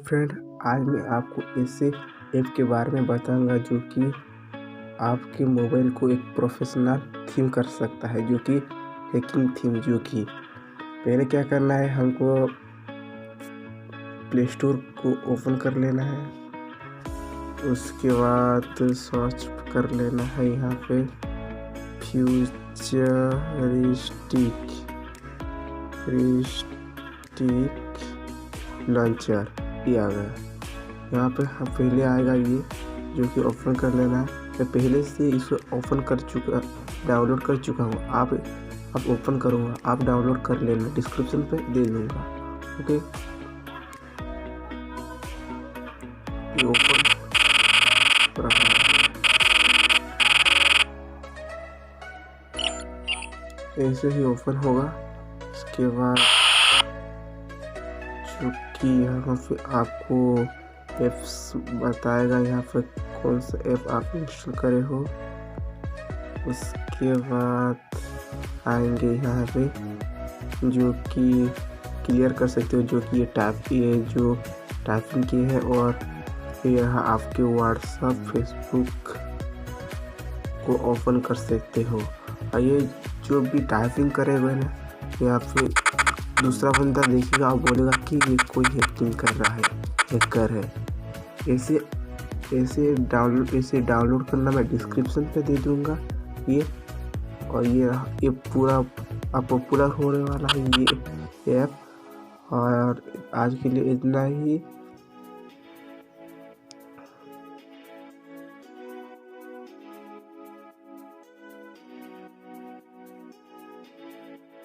Friend, आज मैं आपको ऐसे ऐप के बारे में बताऊंगा जो कि आपके मोबाइल को एक प्रोफेशनल थीम कर सकता है, जो कि हैकिंग थीम। जो कि पहले क्या करना है, हमको प्ले स्टोर को ओपन कर लेना है। उसके बाद सर्च कर लेना है यहाँ पे फ्यूचरिस्टिक लॉन्चर। ये आ गया। यहाँ पे हम पहले आएगा ये, जो कि ओपन कर लेना है। मैं पहले से इसे ओपन कर चुका, डाउनलोड कर चुका हूँ। आप ओपन करूँगा, आप डाउनलोड कर लेना, डिस्क्रिप्शन पे दे दूँगा। ओके, ये ओपन ऐसे ही ओपन होगा। इसके बाद जो कि यहाँ पे आपको एप्स बताएगा, यहाँ पे कौन सा ऐप आप इंस्टॉल करे हो। उसके बाद आएंगे यहाँ पे जो कि क्लियर कर सकते हो, जो कि ये जो टाइपिंग की है, और यहाँ आपके व्हाट्सएप फेसबुक को ओपन कर सकते हो। और ये जो भी टाइपिंग करेगा ना, यहाँ पे दूसरा बंदा देखेगा और बोलेगा कि ये कोई हैकिंग कर रहा है, हैकर है। ऐसे डाउनलोड करना मैं डिस्क्रिप्शन पे दे दूँगा ये। और ये पूरा पॉपुलर होने वाला है ये ऐप। और आज के लिए इतना ही।